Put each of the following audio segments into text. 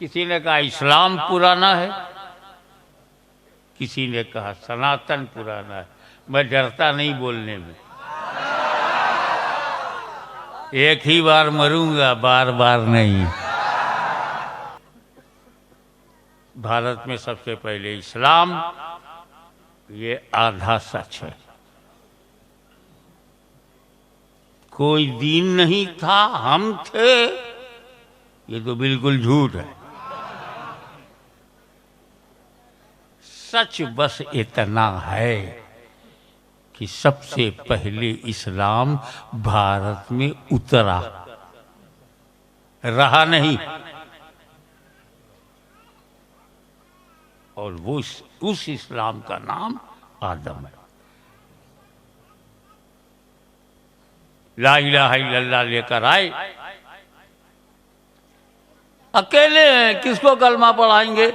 किसी ने कहा इस्लाम पुराना है, किसी ने कहा सनातन पुराना है। मैं डरता नहीं बोलने में, एक ही बार मरूंगा, बार बार नहीं। भारत में सबसे पहले इस्लाम, ये आधा सच है। कोई दीन नहीं था, हम थे, ये तो बिल्कुल झूठ है। सच बस इतना है कि सबसे पहले इस्लाम भारत में उतरा, रहा नहीं। और वो उस इस्लाम का नाम आदम है। ला इलाहा इल्लल्लाह लेकर आए, अकेले हैं, किसको कलमा पढ़ाएंगे?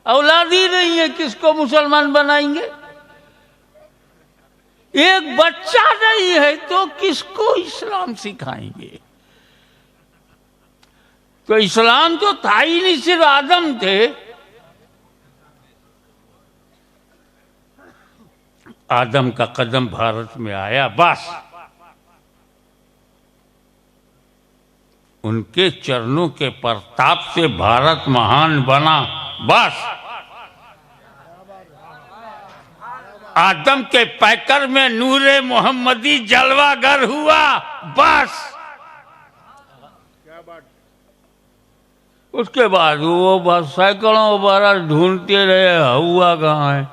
औलाद ही नहीं है, किसको मुसलमान बनाएंगे? एक बच्चा नहीं है तो किसको इस्लाम सिखाएंगे? तो इस्लाम तो था ही नहीं, सिर्फ आदम थे। आदम का कदम भारत में आया, बस उनके चरणों के प्रताप से भारत महान बना। बस आदम के पैकर में नूरे मोहम्मदी जलवागर हुआ। बस उसके बाद वो बस सैकड़ों बरस ढूंढते रहे हवा कहाँ है।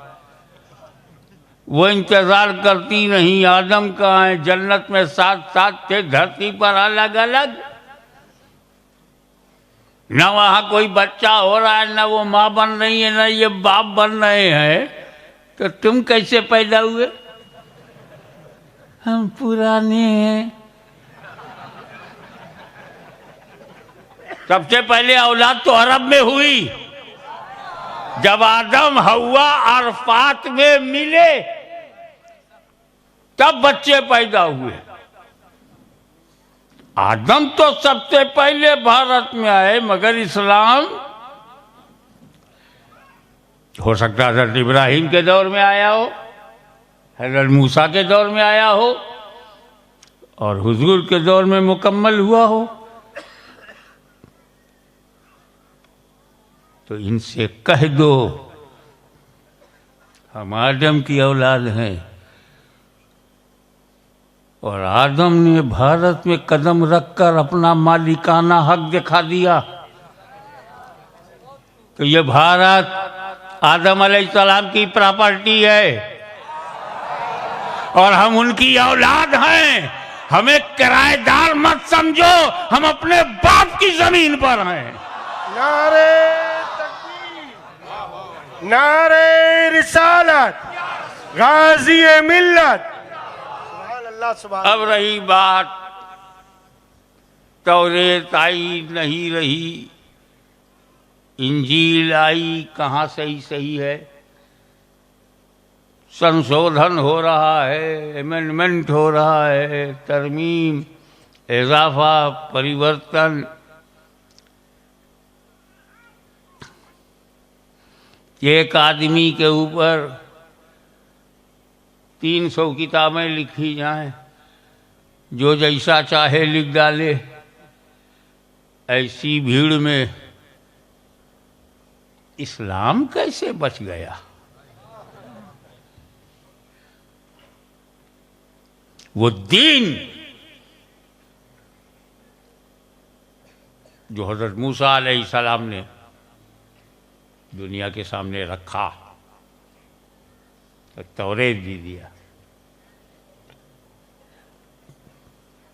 वो इंतजार करती नहीं आदम कहाँ है। जन्नत में साथ साथ थे, धरती पर अलग अलग। न वहां कोई बच्चा हो रहा है, न वो माँ बन रही है, न ये बाप बन रहे हैं। तो तुम कैसे पैदा हुए? हम पुराने हैं। सबसे पहले औलाद तो अरब में हुई। जब आदम हव्वा अरफात में मिले तब बच्चे पैदा हुए। आदम तो सबसे पहले भारत में आए, मगर इस्लाम हो सकता है हज़रत इब्राहिम के दौर में आया हो, हज़रत मूसा के दौर में आया हो, और हुजूर के दौर में मुकम्मल हुआ हो। तो इनसे कह दो हम आदम की औलाद हैं, और आदम ने भारत में कदम रखकर अपना मालिकाना हक दिखा दिया। तो ये भारत आदम अलैहिस्सलाम की प्रॉपर्टी है और हम उनकी औलाद हैं। हमें किराएदार मत समझो, हम अपने बाप की जमीन पर हैं। नारे तकबीर, नारे रिसालत, गाजी मिल्लत। अब रही बात तौरेत आई नहीं रही, इंजील आई, कहाँ सही है। संशोधन हो रहा है, अमेंडमेंट हो रहा है, तरमीम, इजाफा, परिवर्तन। एक आदमी के ऊपर 300 किताबें लिखी जाएं, जो जैसा चाहे लिख डाले। ऐसी भीड़ में इस्लाम कैसे बच गया? वो दीन जो हज़रत मूसा अलैहिस्सलाम ने दुनिया के सामने रखा, तो तौरेत भी दिया।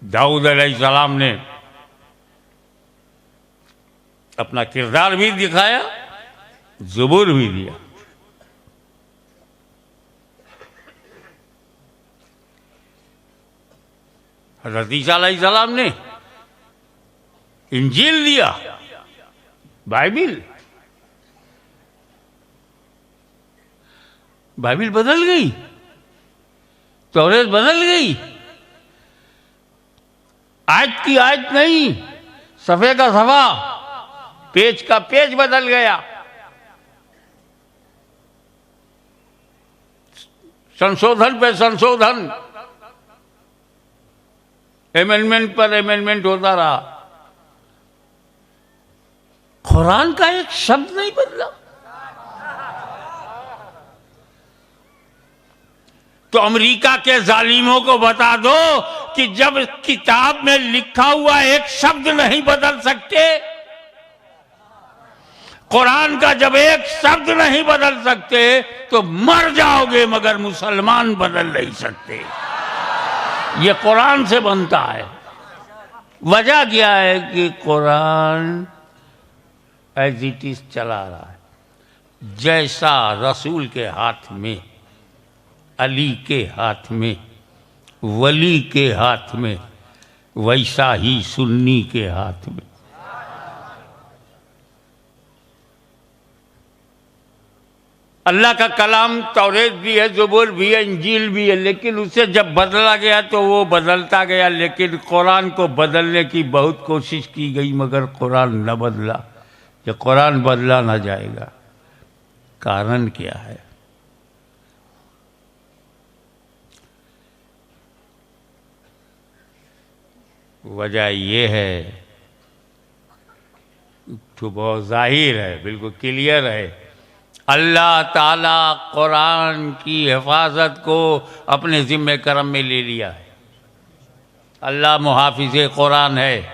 दाऊद अलैहिस्सलाम ने अपना किरदार भी दिखाया, ज़बूर भी दिया। हज़रत ईसा अलैहिस्सलाम ने इंजील दिया, बाइबिल। बाइबिल बदल गई, तौरेत बदल गई। आयत की आयत नहीं, सफ़े का सफ़ा, पेज का पेज बदल गया। संशोधन पे संशोधन, अमेंडमेंट पर अमेंडमेंट होता रहा। कुरान का एक शब्द नहीं बदला। तो अमेरिका के जालिमों को बता दो कि जब किताब में लिखा हुआ एक शब्द नहीं बदल सकते, कुरान का जब एक शब्द नहीं बदल सकते तो मर जाओगे, मगर मुसलमान बदल नहीं सकते। ये कुरान से बनता है। वजह क्या है कि कुरान एज इट इज चला रहा है। जैसा रसूल के हाथ में, अली के हाथ में, वली के हाथ में, वैसा ही सुन्नी के हाथ में। अल्लाह का कलाम तौरेत भी है, ज़बूर भी है, इंजील भी है, लेकिन उसे जब बदला गया तो वो बदलता गया। लेकिन कुरान को बदलने की बहुत कोशिश की गई, मगर कुरान न बदला। ये कुरान बदला ना जाएगा। कारण क्या है? वजह ये है, तो बहुत जाहिर है, बिल्कुल क्लियर है। अल्लाह ताला कुरान की हिफाजत को अपने ज़िम्मे करम में ले लिया है। अल्लाह मुहाफिज़े कुरान है।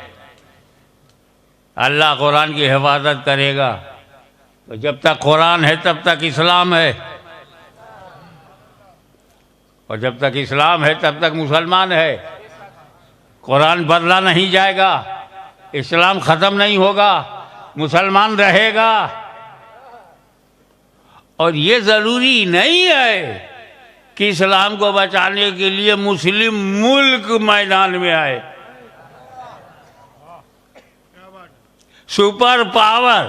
अल्लाह कुरान की हिफाजत करेगा। तो जब तक कुरान है तब तक इस्लाम है, और जब तक इस्लाम है तब तक मुसलमान है। कुरान बदला नहीं जाएगा, इस्लाम ख़त्म नहीं होगा, मुसलमान रहेगा। और ये ज़रूरी नहीं है कि इस्लाम को बचाने के लिए मुस्लिम मुल्क मैदान में आए। सुपर पावर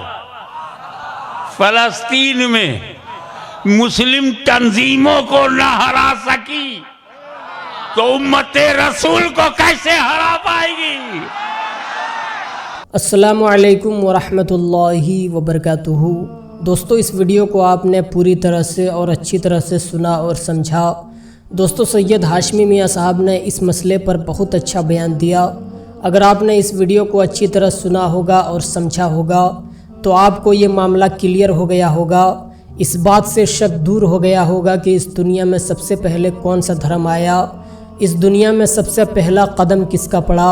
फ़लस्तीन में मुस्लिम तंजीमों को न हरा सकी तो उम्मते रसूल को कैसे हरा पाएगी? अस्सलामु अलैकुम वरहमतुल्लाहि वबरकातुहू। दोस्तों, इस वीडियो को आपने पूरी तरह से और अच्छी तरह से सुना और समझा। दोस्तों, सैयद हाशमी मियाँ साहब ने इस मसले पर बहुत अच्छा बयान दिया। अगर आपने इस वीडियो को अच्छी तरह सुना होगा और समझा होगा तो आपको ये मामला क्लियर हो गया होगा। इस बात से शक दूर हो गया होगा कि इस दुनिया में सबसे पहले कौन सा धर्म आया, इस दुनिया में सबसे पहला कदम किसका पड़ा।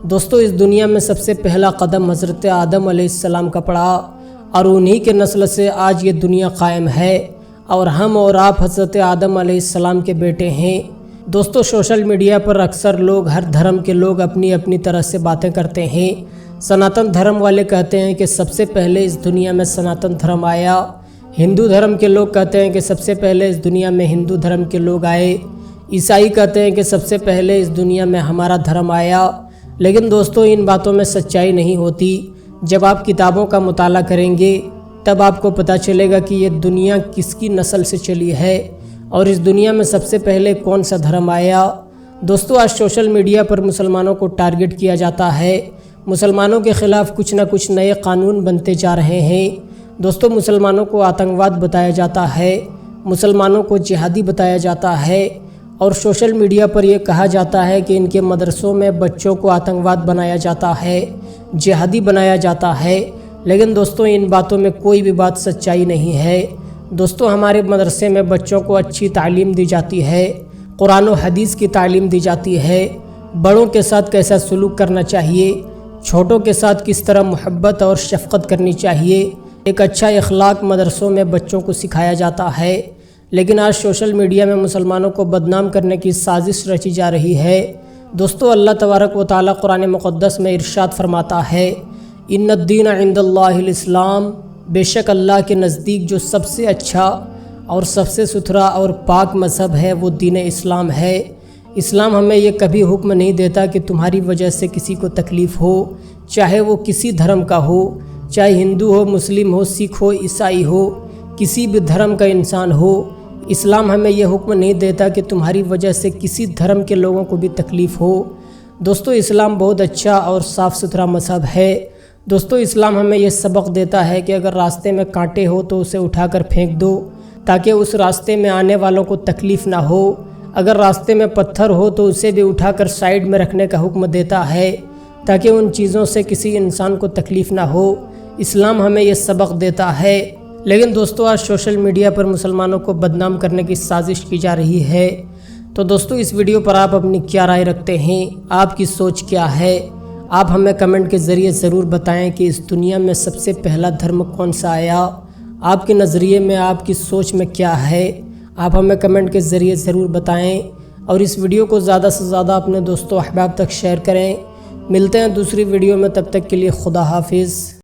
दोस्तों, इस दुनिया में सबसे पहला कदम हज़रत आदम अलैहिस्सलाम का पड़ा, और उन्हीं के नस्ल से आज ये दुनिया कायम है, और हम और आप हज़रत आदम अलैहिस्सलाम के बेटे हैं। दोस्तों, सोशल मीडिया पर अक्सर लोग, हर धर्म के लोग अपनी अपनी तरह से बातें करते हैं। सनातन धर्म वाले कहते हैं कि सबसे पहले इस दुनिया में सनातन धर्म आया। हिंदू धर्म के लोग कहते हैं कि सबसे पहले इस दुनिया में हिंदू धर्म के लोग आए। ईसाई कहते हैं कि सबसे पहले इस दुनिया में हमारा धर्म आया। लेकिन दोस्तों, इन बातों में सच्चाई नहीं होती। जब आप किताबों का मुताला करेंगे तब आपको पता चलेगा कि ये दुनिया किसकी नस्ल से चली है और इस दुनिया में सबसे पहले कौन सा धर्म आया। दोस्तों, आज सोशल मीडिया पर मुसलमानों को टारगेट किया जाता है। मुसलमानों के ख़िलाफ़ कुछ ना कुछ नए कानून बनते जा रहे हैं। दोस्तों, मुसलमानों को आतंकवाद बताया जाता है, मुसलमानों को जिहादी बताया जाता है, और सोशल मीडिया पर यह कहा जाता है कि इनके मदरसों में बच्चों को आतंकवाद बनाया जाता है, जिहादी बनाया जाता है। लेकिन दोस्तों, इन बातों में कोई भी बात सच्चाई नहीं है। दोस्तों, हमारे मदरसे में बच्चों को अच्छी तालीम दी जाती है, कुरान और हदीस की तालीम दी जाती है, बड़ों के साथ कैसा सलूक करना चाहिए, छोटों के साथ किस तरह मोहब्बत और शफ़क़त करनी चाहिए, एक अच्छा अखलाक मदरसों में बच्चों को सिखाया जाता है। लेकिन आज सोशल मीडिया में मुसलमानों को बदनाम करने की साजिश रची जा रही है। दोस्तों, अल्लाह तबारक व तआला कुरान मुक़द्दस में इरशाद फरमाता है, इन्नद्दीन इंदल्लाहिल इस्लाम, बेशक अल्लाह के नज़दीक जो सबसे अच्छा और सबसे सुथरा और पाक मज़हब है वो दीन इस्लाम है। इस्लाम हमें ये कभी हुक्म नहीं देता कि तुम्हारी वजह से किसी को तकलीफ़ हो, चाहे वो किसी धर्म का हो, चाहे हिंदू हो, मुस्लिम हो, सिख हो, ईसाई हो, किसी भी धर्म का इंसान हो। इस्लाम हमें यह हुक्म नहीं देता कि तुम्हारी वजह से किसी धर्म के लोगों को भी तकलीफ़ हो। दोस्तों इस्लाम बहुत अच्छा और साफ़ सुथरा मज़हब है। दोस्तों इस्लाम हमें ये सबक देता है कि अगर रास्ते में कांटे हो तो उसे उठाकर फेंक दो ताकि उस रास्ते में आने वालों को तकलीफ़ ना हो। अगर रास्ते में पत्थर हो तो उसे भी उठाकर साइड में रखने का हुक्म देता है ताकि उन चीज़ों से किसी इंसान को तकलीफ़ ना हो। इस्लाम हमें ये सबक देता है। लेकिन दोस्तों आज सोशल मीडिया पर मुसलमानों को बदनाम करने की साजिश की जा रही है। तो दोस्तों इस वीडियो पर आप अपनी क्या राय रखते हैं, आपकी सोच क्या है? आप हमें कमेंट के ज़रिए ज़रूर बताएं कि इस दुनिया में सबसे पहला धर्म कौन सा आया। आपके नज़रिए में, आपकी सोच में क्या है, आप हमें कमेंट के ज़रिए ज़रूर बताएं। और इस वीडियो को ज़्यादा से ज़्यादा अपने दोस्तों अहबाब तक शेयर करें। मिलते हैं दूसरी वीडियो में, तब तक के लिए खुदा हाफिज़।